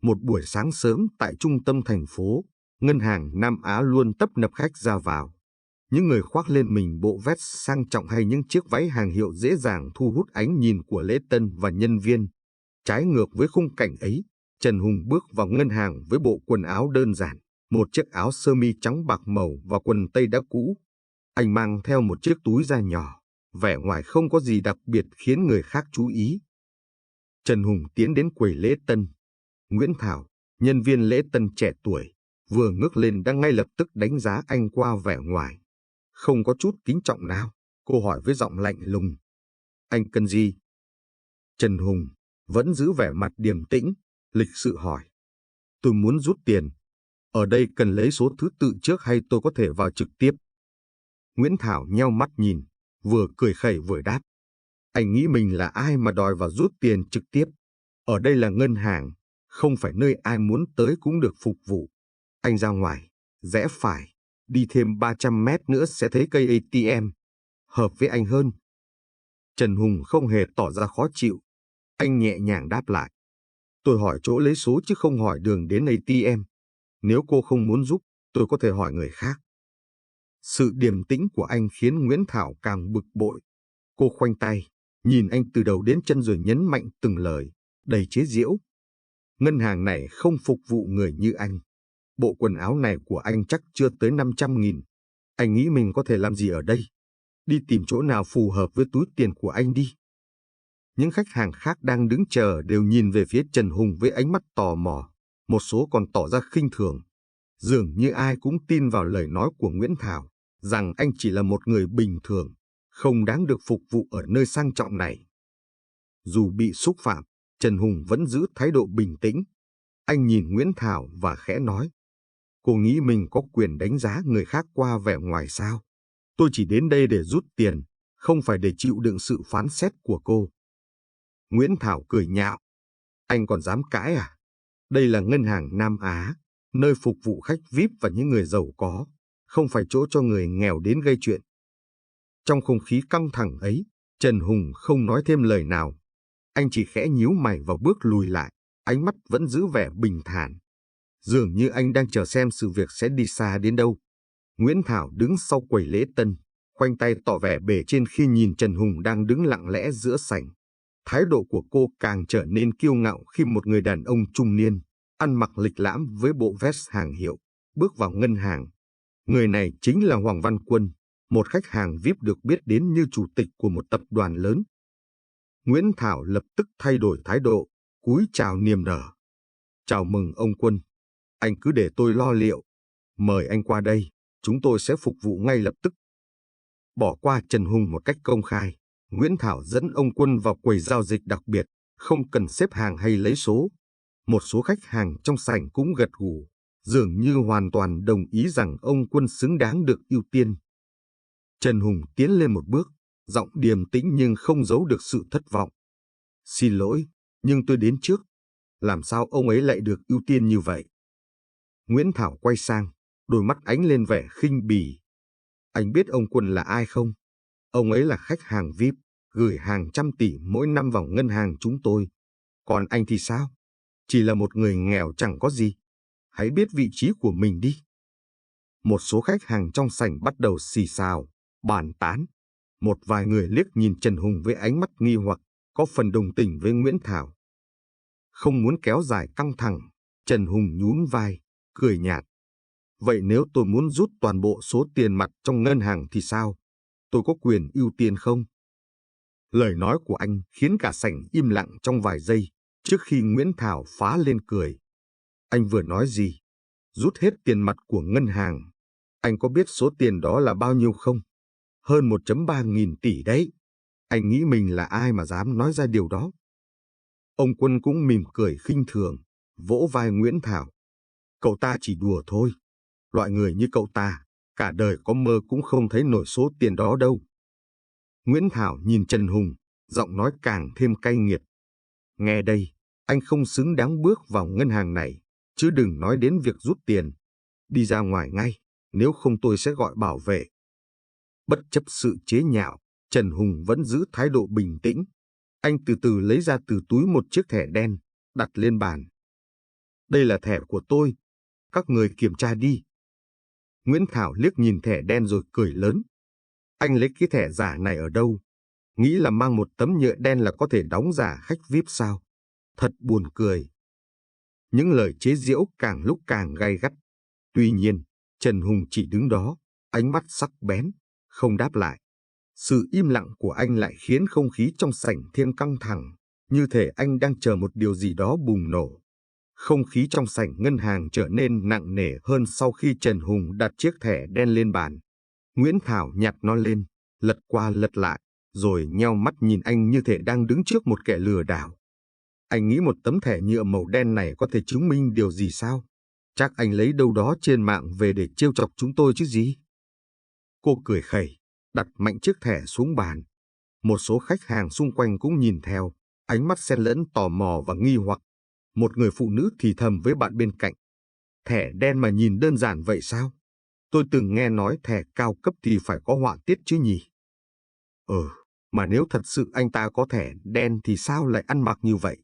Một buổi sáng sớm tại trung tâm thành phố, ngân hàng Nam Á luôn tấp nập khách ra vào. Những người khoác lên mình bộ vest sang trọng hay những chiếc váy hàng hiệu dễ dàng thu hút ánh nhìn của lễ tân và nhân viên. Trái ngược với khung cảnh ấy, Trần Hùng bước vào ngân hàng với bộ quần áo đơn giản, một chiếc áo sơ mi trắng bạc màu và quần tây đã cũ. Anh mang theo một chiếc túi da nhỏ, vẻ ngoài không có gì đặc biệt khiến người khác chú ý. Trần Hùng tiến đến quầy lễ tân. Nguyễn Thảo, nhân viên lễ tân trẻ tuổi, vừa ngước lên đã ngay lập tức đánh giá anh qua vẻ ngoài. Không có chút kính trọng nào, cô hỏi với giọng lạnh lùng. Anh cần gì? Trần Hùng vẫn giữ vẻ mặt điềm tĩnh, lịch sự hỏi. Tôi muốn rút tiền. Ở đây cần lấy số thứ tự trước hay tôi có thể vào trực tiếp? Nguyễn Thảo nheo mắt nhìn, vừa cười khẩy vừa đáp. Anh nghĩ mình là ai mà đòi vào rút tiền trực tiếp? Ở đây là ngân hàng, không phải nơi ai muốn tới cũng được phục vụ. Anh ra ngoài, rẽ phải, đi thêm 300 mét nữa sẽ thấy cây ATM. Hợp với anh hơn. Trần Hùng không hề tỏ ra khó chịu. Anh nhẹ nhàng đáp lại. Tôi hỏi chỗ lấy số chứ không hỏi đường đến ATM. Nếu cô không muốn giúp, tôi có thể hỏi người khác. Sự điềm tĩnh của anh khiến Nguyễn Thảo càng bực bội. Cô khoanh tay, nhìn anh từ đầu đến chân rồi nhấn mạnh từng lời, đầy chế giễu. Ngân hàng này không phục vụ người như anh. Bộ quần áo này của anh chắc chưa tới 500.000. Anh nghĩ mình có thể làm gì ở đây? Đi tìm chỗ nào phù hợp với túi tiền của anh đi. Những khách hàng khác đang đứng chờ đều nhìn về phía Trần Hùng với ánh mắt tò mò. Một số còn tỏ ra khinh thường. Dường như ai cũng tin vào lời nói của Nguyễn Thảo, rằng anh chỉ là một người bình thường, không đáng được phục vụ ở nơi sang trọng này. Dù bị xúc phạm, Trần Hùng vẫn giữ thái độ bình tĩnh. Anh nhìn Nguyễn Thảo và khẽ nói. Cô nghĩ mình có quyền đánh giá người khác qua vẻ ngoài sao? Tôi chỉ đến đây để rút tiền, không phải để chịu đựng sự phán xét của cô. Nguyễn Thảo cười nhạo. Anh còn dám cãi à? Đây là ngân hàng Nam Á, nơi phục vụ khách VIP và những người giàu có, không phải chỗ cho người nghèo đến gây chuyện. Trong không khí căng thẳng ấy, Trần Hùng không nói thêm lời nào. Anh chỉ khẽ nhíu mày và bước lùi lại, ánh mắt vẫn giữ vẻ bình thản. Dường như anh đang chờ xem sự việc sẽ đi xa đến đâu. Nguyễn Thảo đứng sau quầy lễ tân, khoanh tay tỏ vẻ bề trên khi nhìn Trần Hùng đang đứng lặng lẽ giữa sảnh. Thái độ của cô càng trở nên kiêu ngạo khi một người đàn ông trung niên, ăn mặc lịch lãm với bộ vest hàng hiệu, bước vào ngân hàng. Người này chính là Hoàng Văn Quân, một khách hàng VIP được biết đến như chủ tịch của một tập đoàn lớn. Nguyễn Thảo lập tức thay đổi thái độ, cúi chào niềm nở. Chào mừng ông Quân. Anh cứ để tôi lo liệu. Mời anh qua đây, chúng tôi sẽ phục vụ ngay lập tức. Bỏ qua Trần Hùng một cách công khai, Nguyễn Thảo dẫn ông Quân vào quầy giao dịch đặc biệt, không cần xếp hàng hay lấy số. Một số khách hàng trong sảnh cũng gật gù, dường như hoàn toàn đồng ý rằng ông Quân xứng đáng được ưu tiên. Trần Hùng tiến lên một bước, giọng điềm tĩnh nhưng không giấu được sự thất vọng. Xin lỗi, nhưng tôi đến trước. Làm sao ông ấy lại được ưu tiên như vậy? Nguyễn Thảo quay sang, đôi mắt ánh lên vẻ khinh bỉ. Anh biết ông Quân là ai không? Ông ấy là khách hàng VIP, gửi hàng trăm tỷ mỗi năm vào ngân hàng chúng tôi. Còn anh thì sao? Chỉ là một người nghèo chẳng có gì. Hãy biết vị trí của mình đi. Một số khách hàng trong sảnh bắt đầu xì xào, bàn tán. Một vài người liếc nhìn Trần Hùng với ánh mắt nghi hoặc, có phần đồng tình với Nguyễn Thảo. Không muốn kéo dài căng thẳng, Trần Hùng nhún vai, cười nhạt. Vậy nếu tôi muốn rút toàn bộ số tiền mặt trong ngân hàng thì sao? Tôi có quyền ưu tiên không? Lời nói của anh khiến cả sảnh im lặng trong vài giây, trước khi Nguyễn Thảo phá lên cười. Anh vừa nói gì? Rút hết tiền mặt của ngân hàng. Anh có biết số tiền đó là bao nhiêu không? Hơn 1,3 nghìn tỷ đấy. Anh nghĩ mình là ai mà dám nói ra điều đó? Ông Quân cũng mỉm cười khinh thường, vỗ vai Nguyễn Thảo. Cậu ta chỉ đùa thôi. Loại người như cậu ta, cả đời có mơ cũng không thấy nổi số tiền đó đâu. Nguyễn Thảo nhìn Trần Hùng, giọng nói càng thêm cay nghiệt. Nghe đây, anh không xứng đáng bước vào ngân hàng này, chứ đừng nói đến việc rút tiền. Đi ra ngoài ngay, nếu không tôi sẽ gọi bảo vệ. Bất chấp sự chế nhạo, Trần Hùng vẫn giữ thái độ bình tĩnh. Anh từ từ lấy ra từ túi một chiếc thẻ đen, đặt lên bàn. Đây là thẻ của tôi, các người kiểm tra đi. Nguyễn Thảo liếc nhìn thẻ đen rồi cười lớn. Anh lấy cái thẻ giả này ở đâu? Nghĩ là mang một tấm nhựa đen là có thể đóng giả khách VIP sao? Thật buồn cười. Những lời chế giễu càng lúc càng gay gắt. Tuy nhiên, Trần Hùng chỉ đứng đó, ánh mắt sắc bén, không đáp lại. Sự im lặng của anh lại khiến không khí trong sảnh thêm căng thẳng, như thể anh đang chờ một điều gì đó bùng nổ. Không khí trong sảnh ngân hàng trở nên nặng nề hơn sau khi Trần Hùng đặt chiếc thẻ đen lên bàn. Nguyễn Thảo nhặt nó lên, lật qua lật lại, rồi nheo mắt nhìn anh như thể đang đứng trước một kẻ lừa đảo. Anh nghĩ một tấm thẻ nhựa màu đen này có thể chứng minh điều gì sao? Chắc anh lấy đâu đó trên mạng về để trêu chọc chúng tôi chứ gì? Cô cười khẩy, đặt mạnh chiếc thẻ xuống bàn. Một số khách hàng xung quanh cũng nhìn theo, ánh mắt xen lẫn tò mò và nghi hoặc. Một người phụ nữ thì thầm với bạn bên cạnh. Thẻ đen mà nhìn đơn giản vậy sao? Tôi từng nghe nói thẻ cao cấp thì phải có họa tiết chứ nhỉ? Mà nếu thật sự anh ta có thẻ đen thì sao lại ăn mặc như vậy?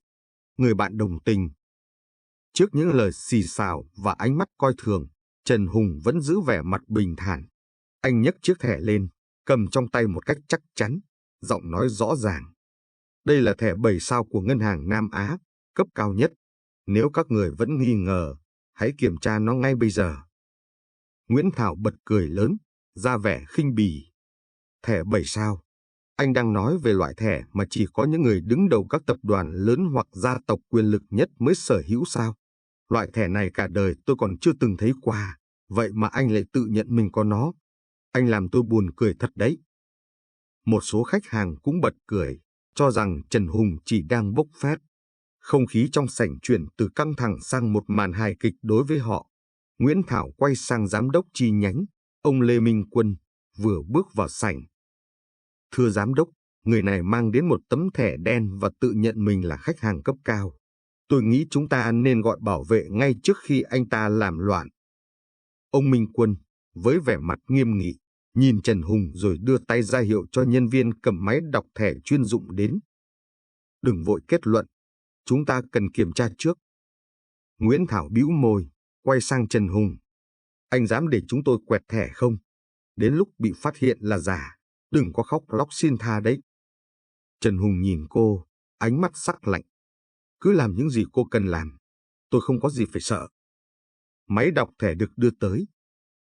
Người bạn đồng tình. Trước những lời xì xào và ánh mắt coi thường, Trần Hùng vẫn giữ vẻ mặt bình thản. Anh nhấc chiếc thẻ lên, cầm trong tay một cách chắc chắn, giọng nói rõ ràng. Đây là thẻ 7 sao của Ngân hàng Nam Á, cấp cao nhất. Nếu các người vẫn nghi ngờ, hãy kiểm tra nó ngay bây giờ. Nguyễn Thảo bật cười lớn, ra vẻ khinh bỉ. Thẻ 7 sao? Anh đang nói về loại thẻ mà chỉ có những người đứng đầu các tập đoàn lớn hoặc gia tộc quyền lực nhất mới sở hữu sao? Loại thẻ này cả đời tôi còn chưa từng thấy qua, vậy mà anh lại tự nhận mình có nó. Anh làm tôi buồn cười thật đấy. Một số khách hàng cũng bật cười, cho rằng Trần Hùng chỉ đang bốc phét. Không khí trong sảnh chuyển từ căng thẳng sang một màn hài kịch đối với họ. Nguyễn Thảo quay sang giám đốc chi nhánh, ông Lê Minh Quân, vừa bước vào sảnh. Thưa giám đốc, người này mang đến một tấm thẻ đen và tự nhận mình là khách hàng cấp cao. Tôi nghĩ chúng ta nên gọi bảo vệ ngay trước khi anh ta làm loạn. Ông Minh Quân, với vẻ mặt nghiêm nghị, nhìn Trần Hùng rồi đưa tay ra hiệu cho nhân viên cầm máy đọc thẻ chuyên dụng đến. Đừng vội kết luận, chúng ta cần kiểm tra trước. Nguyễn Thảo bĩu môi, quay sang Trần Hùng. Anh dám để chúng tôi quẹt thẻ không? Đến lúc bị phát hiện là giả, đừng có khóc lóc xin tha đấy. Trần Hùng nhìn cô, ánh mắt sắc lạnh. Cứ làm những gì cô cần làm, tôi không có gì phải sợ. Máy đọc thẻ được đưa tới.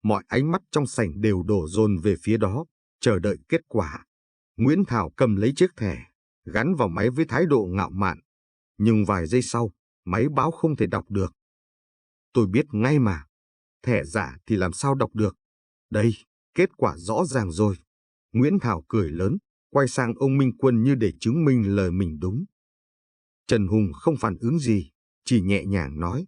Mọi ánh mắt trong sảnh đều đổ dồn về phía đó, chờ đợi kết quả. Nguyễn Thảo cầm lấy chiếc thẻ, gắn vào máy với thái độ ngạo mạn. Nhưng vài giây sau, máy báo không thể đọc được. Tôi biết ngay mà, thẻ giả thì làm sao đọc được. Đây, kết quả rõ ràng rồi. Nguyễn Thảo cười lớn, quay sang ông Minh Quân như để chứng minh lời mình đúng. Trần Hùng không phản ứng gì, chỉ nhẹ nhàng nói.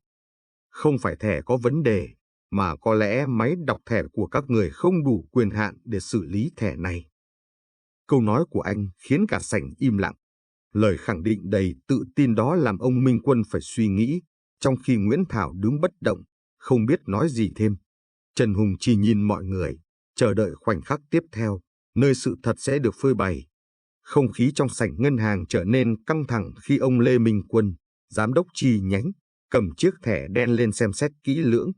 Không phải thẻ có vấn đề, mà có lẽ máy đọc thẻ của các người không đủ quyền hạn để xử lý thẻ này. Câu nói của anh khiến cả sảnh im lặng. Lời khẳng định đầy tự tin đó làm ông Minh Quân phải suy nghĩ, trong khi Nguyễn Thảo đứng bất động, không biết nói gì thêm. Trần Hùng chỉ nhìn mọi người, chờ đợi khoảnh khắc tiếp theo, nơi sự thật sẽ được phơi bày. Không khí trong sảnh ngân hàng trở nên căng thẳng khi ông Lê Minh Quân, giám đốc chi nhánh, cầm chiếc thẻ đen lên xem xét kỹ lưỡng.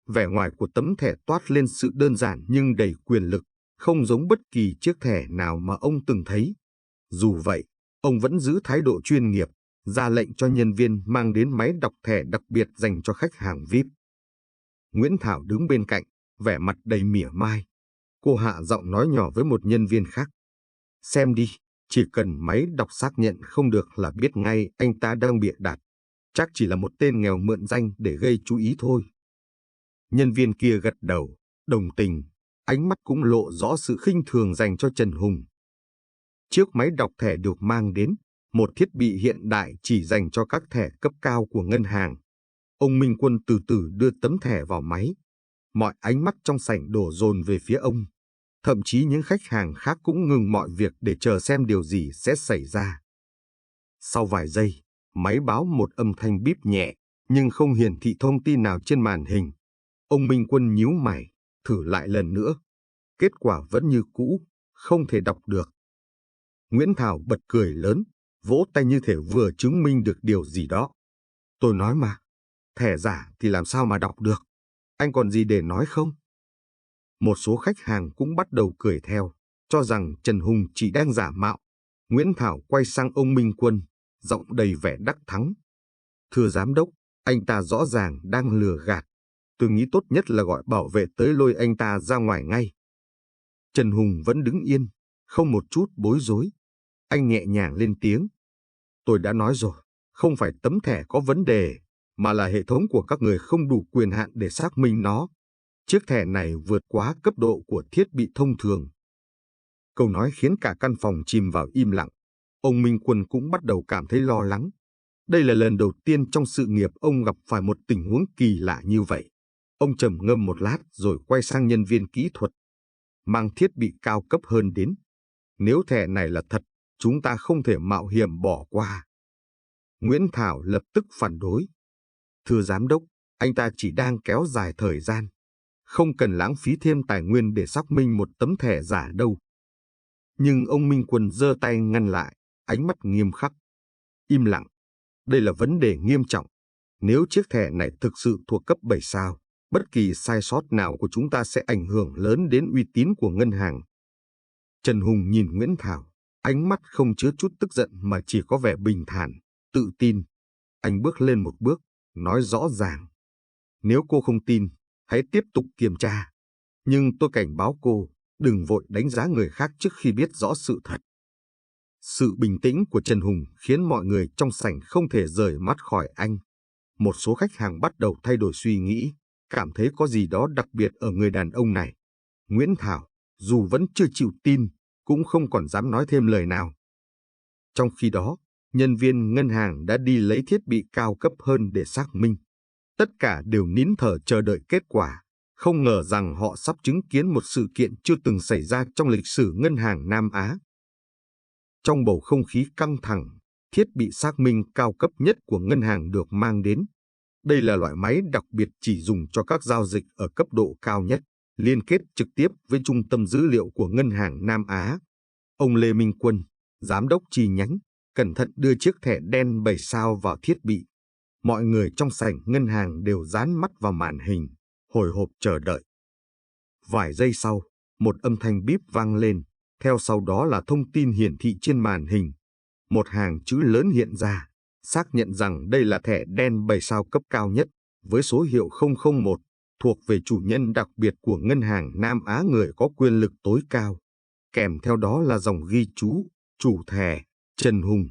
Vẻ ngoài của tấm thẻ toát lên sự đơn giản nhưng đầy quyền lực, không giống bất kỳ chiếc thẻ nào mà ông từng thấy. Dù vậy, ông vẫn giữ thái độ chuyên nghiệp, ra lệnh cho nhân viên mang đến máy đọc thẻ đặc biệt dành cho khách hàng VIP. Nguyễn Thảo đứng bên cạnh, vẻ mặt đầy mỉa mai. Cô hạ giọng nói nhỏ với một nhân viên khác. Xem đi, chỉ cần máy đọc xác nhận không được là biết ngay anh ta đang bịa đặt. Chắc chỉ là một tên nghèo mượn danh để gây chú ý thôi. Nhân viên kia gật đầu, đồng tình, ánh mắt cũng lộ rõ sự khinh thường dành cho Trần Hùng. Chiếc máy đọc thẻ được mang đến, một thiết bị hiện đại chỉ dành cho các thẻ cấp cao của ngân hàng. Ông Minh Quân từ từ đưa tấm thẻ vào máy. Mọi ánh mắt trong sảnh đổ dồn về phía ông. Thậm chí những khách hàng khác cũng ngừng mọi việc để chờ xem điều gì sẽ xảy ra. Sau vài giây, máy báo một âm thanh bíp nhẹ, nhưng không hiển thị thông tin nào trên màn hình. Ông Minh Quân nhíu mày, thử lại lần nữa. Kết quả vẫn như cũ, không thể đọc được. Nguyễn Thảo bật cười lớn, vỗ tay như thể vừa chứng minh được điều gì đó. Tôi nói mà, Thẻ giả thì làm sao mà đọc được? Anh còn gì để nói không? Một số khách hàng cũng bắt đầu cười theo, cho rằng Trần Hùng chỉ đang giả mạo. Nguyễn Thảo quay sang ông Minh Quân, giọng đầy vẻ đắc thắng. Thưa giám đốc, anh ta rõ ràng đang lừa gạt. Tôi nghĩ tốt nhất là gọi bảo vệ tới lôi anh ta ra ngoài ngay. Trần Hùng vẫn đứng yên, không một chút bối rối. Anh nhẹ nhàng lên tiếng. Tôi đã nói rồi, không phải tấm thẻ có vấn đề, mà là hệ thống của các người không đủ quyền hạn để xác minh nó. Chiếc thẻ này vượt quá cấp độ của thiết bị thông thường. Câu nói khiến cả căn phòng chìm vào im lặng. Ông Minh Quân cũng bắt đầu cảm thấy lo lắng. Đây là lần đầu tiên trong sự nghiệp ông gặp phải một tình huống kỳ lạ như vậy. Ông trầm ngâm một lát rồi quay sang nhân viên kỹ thuật. Mang thiết bị cao cấp hơn đến. Nếu thẻ này là thật, chúng ta không thể mạo hiểm bỏ qua. Nguyễn Thảo lập tức phản đối. Thưa giám đốc, anh ta chỉ đang kéo dài thời gian. Không cần lãng phí thêm tài nguyên để xác minh một tấm thẻ giả đâu. Nhưng ông Minh Quân giơ tay ngăn lại, ánh mắt nghiêm khắc. Im lặng. Đây là vấn đề nghiêm trọng. Nếu chiếc thẻ này thực sự thuộc cấp 7 sao, bất kỳ sai sót nào của chúng ta sẽ ảnh hưởng lớn đến uy tín của ngân hàng. Trần Hùng nhìn Nguyễn Thảo, ánh mắt không chứa chút tức giận mà chỉ có vẻ bình thản, tự tin. Anh bước lên một bước, nói rõ ràng. Nếu cô không tin, hãy tiếp tục kiểm tra. Nhưng tôi cảnh báo cô, đừng vội đánh giá người khác trước khi biết rõ sự thật. Sự bình tĩnh của Trần Hùng khiến mọi người trong sảnh không thể rời mắt khỏi anh. Một số khách hàng bắt đầu thay đổi suy nghĩ, cảm thấy có gì đó đặc biệt ở người đàn ông này. Nguyễn Thảo, dù vẫn chưa chịu tin, cũng không còn dám nói thêm lời nào. Trong khi đó, nhân viên ngân hàng đã đi lấy thiết bị cao cấp hơn để xác minh. Tất cả đều nín thở chờ đợi kết quả, không ngờ rằng họ sắp chứng kiến một sự kiện chưa từng xảy ra trong lịch sử ngân hàng Nam Á. Trong bầu không khí căng thẳng, thiết bị xác minh cao cấp nhất của ngân hàng được mang đến. Đây là loại máy đặc biệt chỉ dùng cho các giao dịch ở cấp độ cao nhất, liên kết trực tiếp với trung tâm dữ liệu của ngân hàng Nam Á. Ông Lê Minh Quân, giám đốc chi nhánh, cẩn thận đưa chiếc thẻ đen 7 sao vào thiết bị. Mọi người trong sảnh ngân hàng đều dán mắt vào màn hình, hồi hộp chờ đợi. Vài giây sau, một âm thanh bíp vang lên, theo sau đó là thông tin hiển thị trên màn hình. Một hàng chữ lớn hiện ra, xác nhận rằng đây là thẻ đen 7 sao cấp cao nhất, với số hiệu 001, thuộc về chủ nhân đặc biệt của ngân hàng Nam Á, người có quyền lực tối cao. Kèm theo đó là dòng ghi chú, chủ thẻ, Trần Hùng,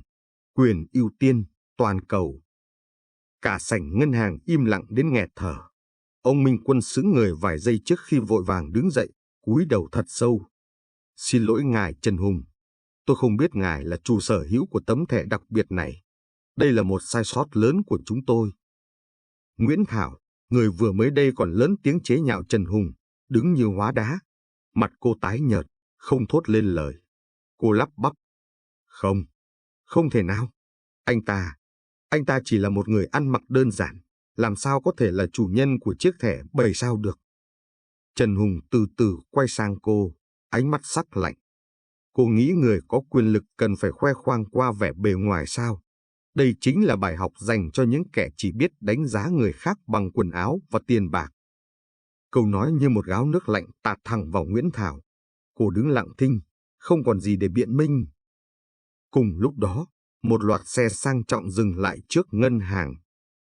quyền ưu tiên, toàn cầu. Cả sảnh ngân hàng im lặng đến nghẹt thở. Ông Minh Quân sững người vài giây trước khi vội vàng đứng dậy, cúi đầu thật sâu. Xin lỗi ngài Trần Hùng, tôi không biết ngài là chủ sở hữu của tấm thẻ đặc biệt này. Đây là một sai sót lớn của chúng tôi. Nguyễn Thảo, người vừa mới đây còn lớn tiếng chế nhạo Trần Hùng, đứng như hóa đá. Mặt cô tái nhợt, không thốt lên lời. Cô lắp bắp. Không, không thể nào. Anh ta chỉ là một người ăn mặc đơn giản, làm sao có thể là chủ nhân của chiếc thẻ 7 sao được. Trần Hùng từ từ quay sang cô, ánh mắt sắc lạnh. Cô nghĩ người có quyền lực cần phải khoe khoang qua vẻ bề ngoài sao? Đây chính là bài học dành cho những kẻ chỉ biết đánh giá người khác bằng quần áo và tiền bạc. Câu nói như một gáo nước lạnh tạt thẳng vào Nguyễn Thảo. Cô đứng lặng thinh, không còn gì để biện minh. Cùng lúc đó, một loạt xe sang trọng dừng lại trước ngân hàng.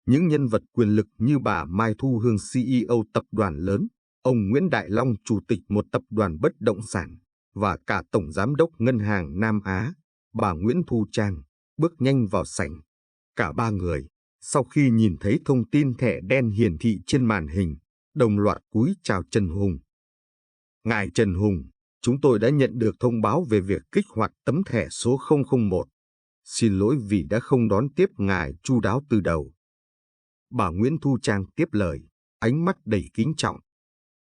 Những nhân vật quyền lực như bà Mai Thu Hương, CEO tập đoàn lớn, ông Nguyễn Đại Long, chủ tịch một tập đoàn bất động sản, và cả tổng giám đốc ngân hàng Nam Á, bà Nguyễn Thu Trang, bước nhanh vào sảnh. Cả ba người, sau khi nhìn thấy thông tin thẻ đen hiển thị trên màn hình, đồng loạt cúi chào Trần Hùng. Ngài Trần Hùng, chúng tôi đã nhận được thông báo về việc kích hoạt tấm thẻ số 001. Xin lỗi vì đã không đón tiếp ngài chu đáo từ đầu. Bà Nguyễn Thu Trang tiếp lời, ánh mắt đầy kính trọng.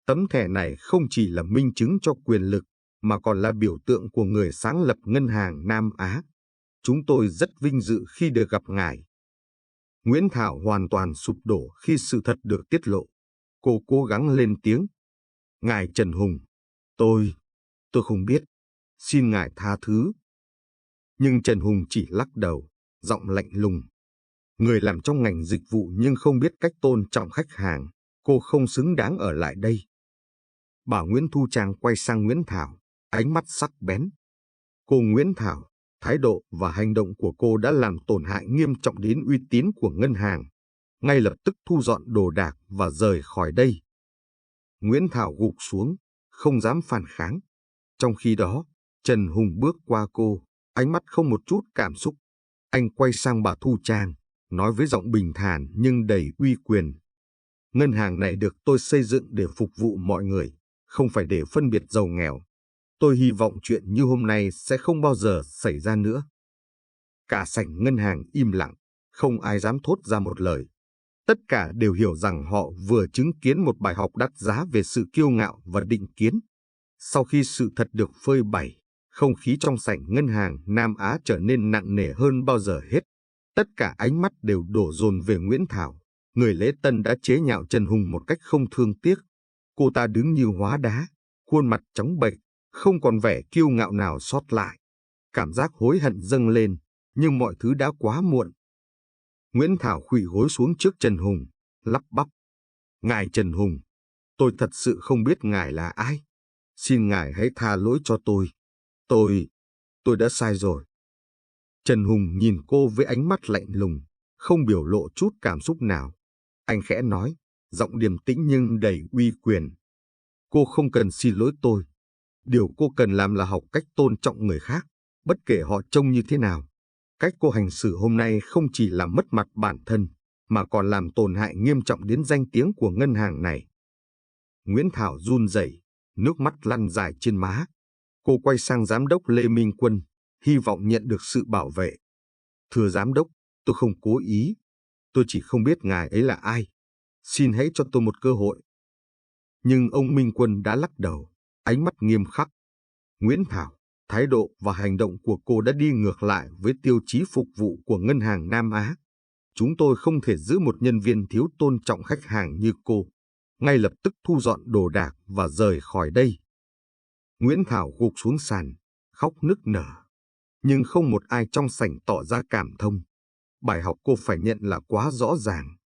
Tấm thẻ này không chỉ là minh chứng cho quyền lực, mà còn là biểu tượng của người sáng lập ngân hàng Nam Á. Chúng tôi rất vinh dự khi được gặp ngài. Nguyễn Thảo hoàn toàn sụp đổ khi sự thật được tiết lộ. Cô cố gắng lên tiếng. Ngài Trần Hùng, tôi không biết. Xin ngài tha thứ. Nhưng Trần Hùng chỉ lắc đầu, giọng lạnh lùng. Người làm trong ngành dịch vụ nhưng không biết cách tôn trọng khách hàng, cô không xứng đáng ở lại đây. Bà Nguyễn Thu Trang quay sang Nguyễn Thảo, ánh mắt sắc bén. Cô Nguyễn Thảo, thái độ và hành động của cô đã làm tổn hại nghiêm trọng đến uy tín của ngân hàng. Ngay lập tức thu dọn đồ đạc và rời khỏi đây. Nguyễn Thảo gục xuống, không dám phản kháng. Trong khi đó, Trần Hùng bước qua cô, ánh mắt không một chút cảm xúc. Anh quay sang bà Thu Trang, nói với giọng bình thản nhưng đầy uy quyền. Ngân hàng này được tôi xây dựng để phục vụ mọi người, không phải để phân biệt giàu nghèo. Tôi hy vọng chuyện như hôm nay sẽ không bao giờ xảy ra nữa. Cả sảnh ngân hàng im lặng, không ai dám thốt ra một lời. Tất cả đều hiểu rằng họ vừa chứng kiến một bài học đắt giá về sự kiêu ngạo và định kiến. Sau khi sự thật được phơi bày, không khí trong sảnh ngân hàng Nam Á trở nên nặng nề hơn bao giờ hết. Tất cả ánh mắt đều đổ dồn về Nguyễn Thảo, người lễ tân đã chế nhạo Trần Hùng một cách không thương tiếc. Cô ta đứng như hóa đá, khuôn mặt trắng bệch, không còn vẻ kiêu ngạo nào sót lại. Cảm giác hối hận dâng lên, nhưng mọi thứ đã quá muộn. Nguyễn Thảo khuỵu gối xuống trước Trần Hùng, lắp bắp. Ngài Trần Hùng, tôi thật sự không biết ngài là ai. Xin ngài hãy tha lỗi cho tôi. Tôi đã sai rồi. Trần Hùng nhìn cô với ánh mắt lạnh lùng, không biểu lộ chút cảm xúc nào. Anh khẽ nói, giọng điềm tĩnh nhưng đầy uy quyền. Cô không cần xin lỗi tôi. Điều cô cần làm là học cách tôn trọng người khác, bất kể họ trông như thế nào. Cách cô hành xử hôm nay không chỉ làm mất mặt bản thân, mà còn làm tổn hại nghiêm trọng đến danh tiếng của ngân hàng này. Nguyễn Thảo run rẩy, nước mắt lăn dài trên má. Cô quay sang giám đốc Lê Minh Quân, hy vọng nhận được sự bảo vệ. Thưa giám đốc, tôi không cố ý. Tôi chỉ không biết ngài ấy là ai. Xin hãy cho tôi một cơ hội. Nhưng ông Minh Quân đã lắc đầu, ánh mắt nghiêm khắc. Nguyễn Thảo, thái độ và hành động của cô đã đi ngược lại với tiêu chí phục vụ của ngân hàng Nam Á. Chúng tôi không thể giữ một nhân viên thiếu tôn trọng khách hàng như cô. Ngay lập tức thu dọn đồ đạc và rời khỏi đây. Nguyễn Thảo gục xuống sàn, khóc nức nở. Nhưng không một ai trong sảnh tỏ ra cảm thông. Bài học cô phải nhận là quá rõ ràng.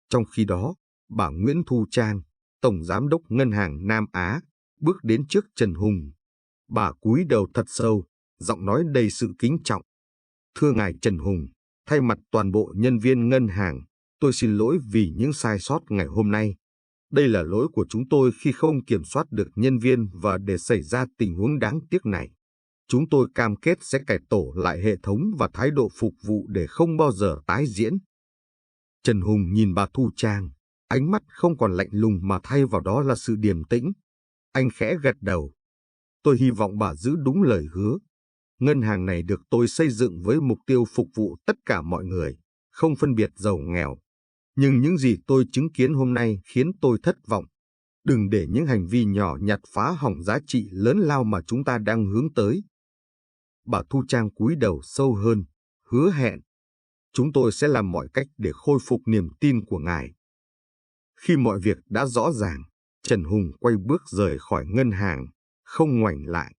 Trong khi đó, bà Nguyễn Thu Trang, Tổng Giám đốc Ngân hàng Nam Á, bước đến trước Trần Hùng. Bà cúi đầu thật sâu, giọng nói đầy sự kính trọng. Thưa ngài Trần Hùng, thay mặt toàn bộ nhân viên ngân hàng, tôi xin lỗi vì những sai sót ngày hôm nay. Đây là lỗi của chúng tôi khi không kiểm soát được nhân viên và để xảy ra tình huống đáng tiếc này. Chúng tôi cam kết sẽ cải tổ lại hệ thống và thái độ phục vụ để không bao giờ tái diễn. Trần Hùng nhìn bà Thu Trang, ánh mắt không còn lạnh lùng mà thay vào đó là sự điềm tĩnh. Anh khẽ gật đầu. Tôi hy vọng bà giữ đúng lời hứa. Ngân hàng này được tôi xây dựng với mục tiêu phục vụ tất cả mọi người, không phân biệt giàu nghèo. Nhưng những gì tôi chứng kiến hôm nay khiến tôi thất vọng. Đừng để những hành vi nhỏ nhặt phá hỏng giá trị lớn lao mà chúng ta đang hướng tới. Bà Thu Trang cúi đầu sâu hơn, hứa hẹn. Chúng tôi sẽ làm mọi cách để khôi phục niềm tin của ngài. Khi mọi việc đã rõ ràng, Trần Hùng quay bước rời khỏi ngân hàng, không ngoảnh lại.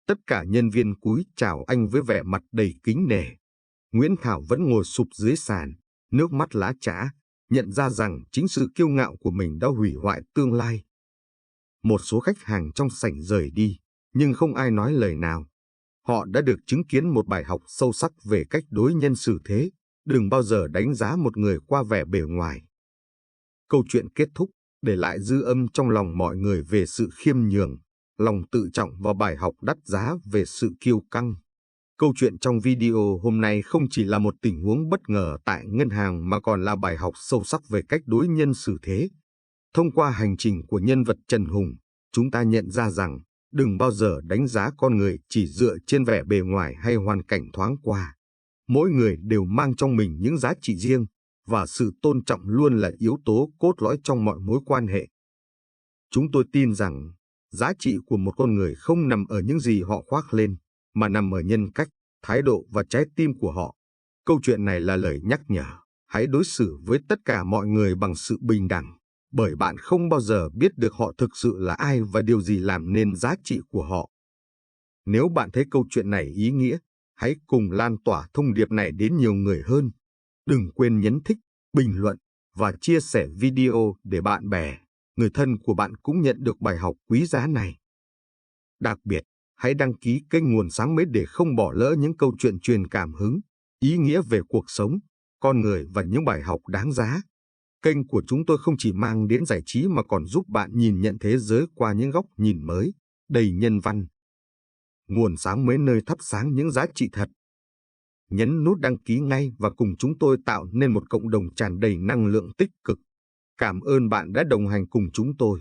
Tất cả nhân viên cúi chào anh với vẻ mặt đầy kính nể. Nguyễn Thảo vẫn ngồi sụp dưới sàn, nước mắt lã chã, nhận ra rằng chính sự kiêu ngạo của mình đã hủy hoại tương lai. Một số khách hàng trong sảnh rời đi, nhưng không ai nói lời nào. Họ đã được chứng kiến một bài học sâu sắc về cách đối nhân xử thế, đừng bao giờ đánh giá một người qua vẻ bề ngoài. Câu chuyện kết thúc, để lại dư âm trong lòng mọi người về sự khiêm nhường, lòng tự trọng và bài học đắt giá về sự kiêu căng. Câu chuyện trong video hôm nay không chỉ là một tình huống bất ngờ tại ngân hàng mà còn là bài học sâu sắc về cách đối nhân xử thế. Thông qua hành trình của nhân vật Trần Hùng, chúng ta nhận ra rằng đừng bao giờ đánh giá con người chỉ dựa trên vẻ bề ngoài hay hoàn cảnh thoáng qua. Mỗi người đều mang trong mình những giá trị riêng, và sự tôn trọng luôn là yếu tố cốt lõi trong mọi mối quan hệ. Chúng tôi tin rằng giá trị của một con người không nằm ở những gì họ khoác lên, mà nằm ở nhân cách, thái độ và trái tim của họ. Câu chuyện này là lời nhắc nhở, hãy đối xử với tất cả mọi người bằng sự bình đẳng, bởi bạn không bao giờ biết được họ thực sự là ai và điều gì làm nên giá trị của họ. Nếu bạn thấy câu chuyện này ý nghĩa, hãy cùng lan tỏa thông điệp này đến nhiều người hơn. Đừng quên nhấn thích, bình luận và chia sẻ video để bạn bè, người thân của bạn cũng nhận được bài học quý giá này. Đặc biệt, hãy đăng ký kênh Nguồn Sáng Mới để không bỏ lỡ những câu chuyện truyền cảm hứng, ý nghĩa về cuộc sống, con người và những bài học đáng giá. Kênh của chúng tôi không chỉ mang đến giải trí mà còn giúp bạn nhìn nhận thế giới qua những góc nhìn mới, đầy nhân văn. Nguồn Sáng Mới, nơi thắp sáng những giá trị thật. Nhấn nút đăng ký ngay và cùng chúng tôi tạo nên một cộng đồng tràn đầy năng lượng tích cực. Cảm ơn bạn đã đồng hành cùng chúng tôi.